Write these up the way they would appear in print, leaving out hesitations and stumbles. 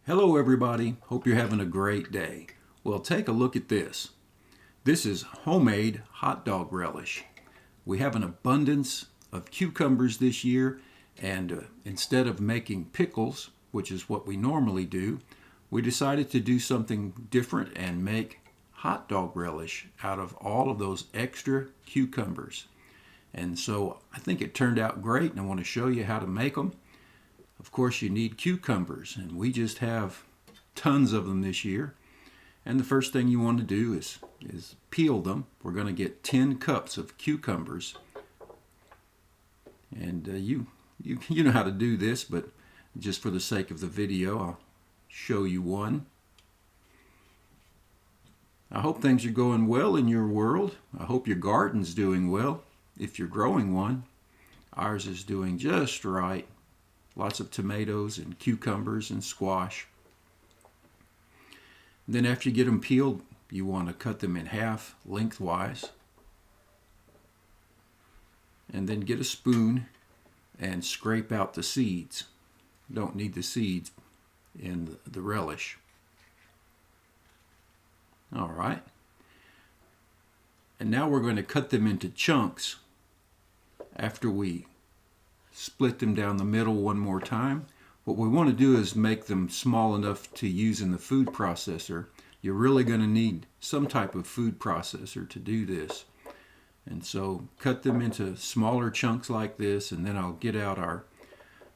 Hello everybody, hope you're having a great day. Well, take a look at this. This is homemade hot dog relish. We have an abundance of cucumbers this year, and instead of making pickles, which is what we normally do, we decided to do something different and make hot dog relish out of all of those extra cucumbers. And so I think it turned out great, and I want to show you how to make them. Of course, you need cucumbers, and we just have tons of them this year. And the first thing you want to do is peel them. We're going to get 10 cups of cucumbers. And you know how to do this, but just for the sake of the video, I'll show you one. I hope things are going well in your world. I hope your garden's doing well, if you're growing one. Ours is doing just right. Lots of tomatoes and cucumbers and squash. And then after you get them peeled, you want to cut them in half lengthwise. And then get a spoon and scrape out the seeds. Don't need the seeds in the relish. All right. And now we're going to cut them into chunks after we split them down the middle one more time. What we want to do is make them small enough to use in the food processor. You're really going to need some type of food processor to do this. And so cut them into smaller chunks like this, and then I'll get out our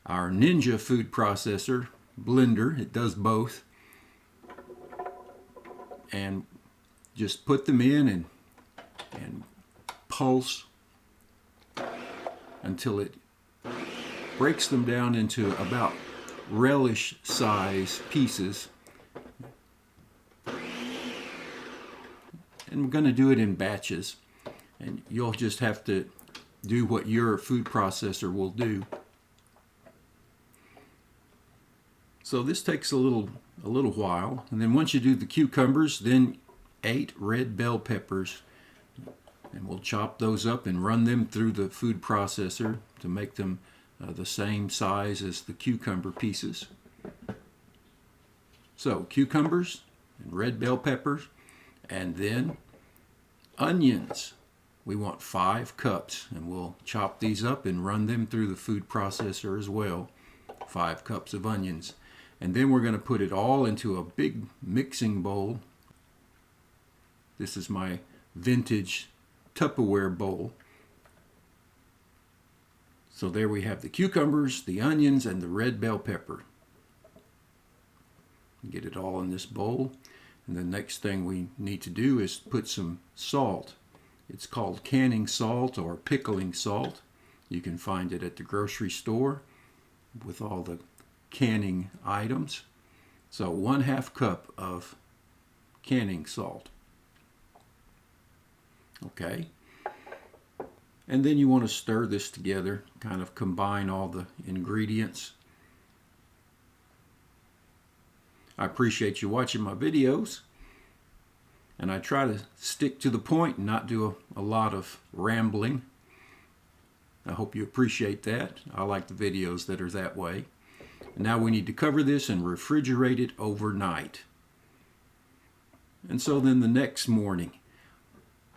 Ninja food processor blender. It does both. And just put them in and pulse until it breaks them down into about relish size pieces. And we're going to do it in batches. And you'll just have to do what your food processor will do. So this takes a little while. And then once you do the cucumbers, then 8 red bell peppers. And we'll chop those up and run them through the food processor to make them the same size as the cucumber pieces. So cucumbers and red bell peppers, and then onions. We want 5 cups, and we'll chop these up and run them through the food processor as well. 5 cups of onions. And then we're going to put it all into a big mixing bowl. This is my vintage Tupperware bowl. So there we have the cucumbers, the onions, and the red bell pepper. Get it all in this bowl. And the next thing we need to do is put some salt. It's called canning salt or pickling salt. You can find it at the grocery store with all the canning items. So 1/2 cup of canning salt. Okay. And then you want to stir this together, kind of combine all the ingredients. I appreciate you watching my videos, and I try to stick to the point and not do a lot of rambling. I hope you appreciate that. I like the videos that are that way. And now we need to cover this and refrigerate it overnight. And so then the next morning,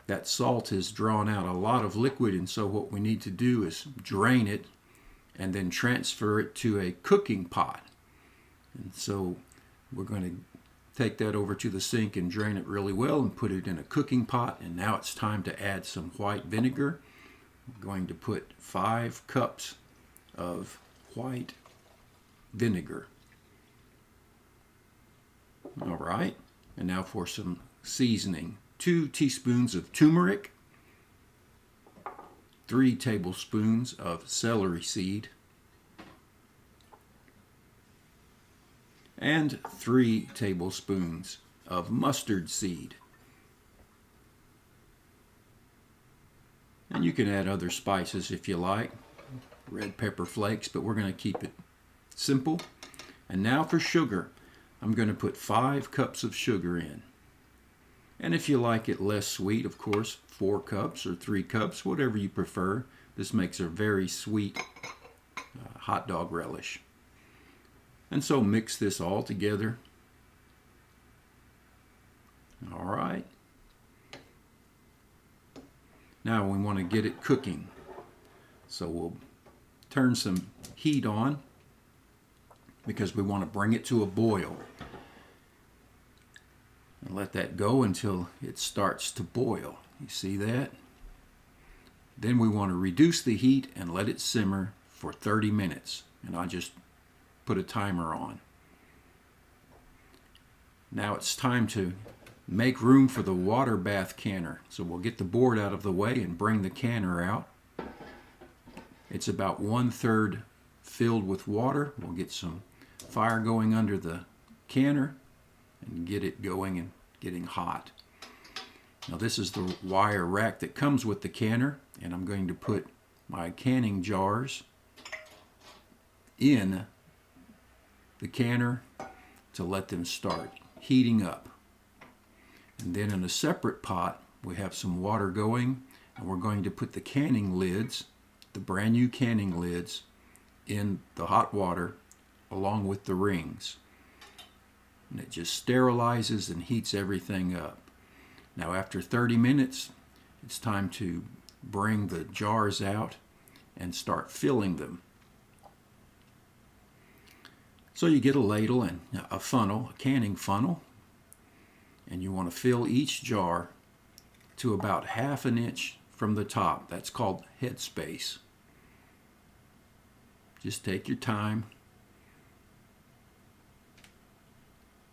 that salt has drawn out a lot of liquid, and so what we need to do is drain it and then transfer it to a cooking pot. And so we're going to take that over to the sink and drain it really well and put it in a cooking pot. And now it's time to add some white vinegar. I'm going to put 5 cups of white vinegar. All right, and now for some seasoning. 2 teaspoons of turmeric, 3 tablespoons of celery seed, and 3 tablespoons of mustard seed. And you can add other spices if you like, red pepper flakes, but we're going to keep it simple. And now for sugar. I'm going to put 5 cups of sugar in. And if you like it less sweet, of course, 4 cups or 3 cups, whatever you prefer. This makes a very sweet hot dog relish. And so mix this all together. All right. Now we want to get it cooking. So we'll turn some heat on because we want to bring it to a boil. And let that go until it starts to boil. You see that? Then we want to reduce the heat and let it simmer for 30 minutes. And I'll just put a timer on. Now it's time to make room for the water bath canner. So we'll get the board out of the way and bring the canner out. It's about 1/3 filled with water. We'll get some fire going under the canner and get it going and getting hot. Now this is the wire rack that comes with the canner, and I'm going to put my canning jars in the canner to let them start heating up. And then in a separate pot we have some water going, and we're going to put the canning lids, the brand new canning lids, in the hot water along with the rings. And it just sterilizes and heats everything up. Now after 30 minutes, it's time to bring the jars out and start filling them. So you get a ladle and a funnel, a canning funnel, and you want to fill each jar to about 1/2 inch from the top. That's called headspace. Just take your time.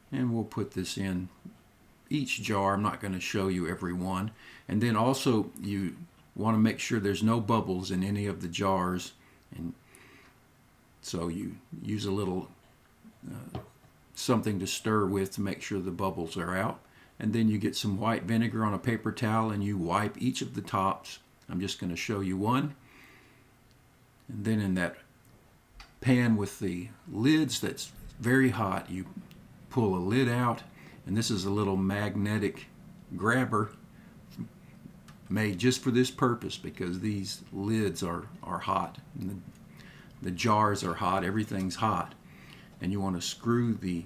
And we'll put this in each jar. I'm not going to show you every one. And then also you want to make sure there's no bubbles in any of the jars. And so you use a little something to stir with to make sure the bubbles are out. And then you get some white vinegar on a paper towel and you wipe each of the tops. I'm just going to show you one. And then in that pan with the lids that's very hot, you pull a lid out, and this is a little magnetic grabber made just for this purpose, because these lids are hot, and the jars are hot, everything's hot, and you want to screw the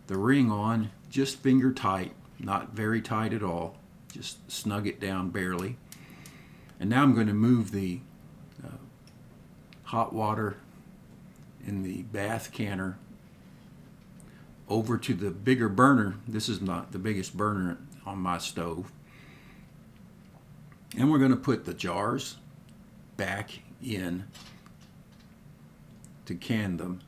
ring on just finger tight, not very tight at all, just snug it down barely. And now I'm going to move the hot water in the bath canner over to the bigger burner. This is not the biggest burner on my stove. And we're going to put the jars back in to can them.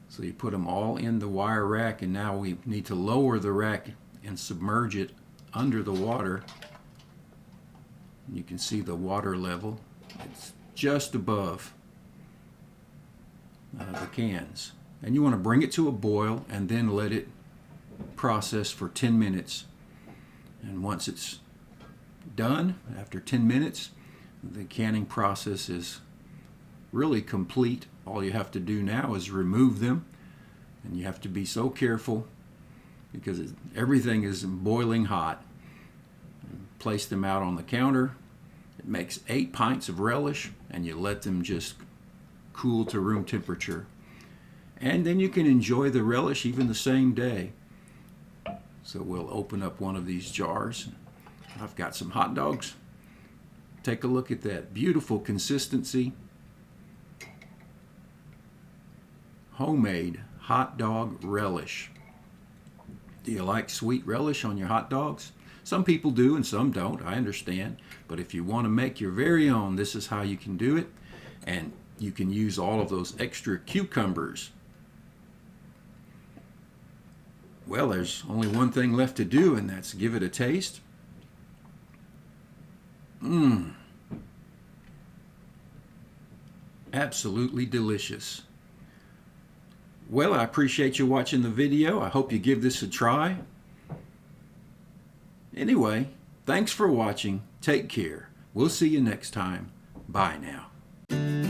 So you put them all in the wire rack, and now we need to lower the rack and submerge it under the water. You can see the water level. It's just above the cans. And you want to bring it to a boil and then let it process for 10 minutes. And once it's done, after 10 minutes, the canning process is really complete. All you have to do now is remove them, and you have to be so careful because everything is boiling hot. Place them out on the counter. It makes 8 pints of relish, and you let them just cool to room temperature. And then you can enjoy the relish even the same day. So we'll open up one of these jars. I've got some hot dogs. Take a look at that beautiful consistency. Homemade hot dog relish. Do you like sweet relish on your hot dogs? Some people do and some don't, I understand. But if you want to make your very own, this is how you can do it. And you can use all of those extra cucumbers. Well, there's only one thing left to do, and that's give it a taste. Absolutely delicious. Well, I appreciate you watching the video. I hope you give this a try. Anyway, thanks for watching. Take care. We'll see you next time. Bye now.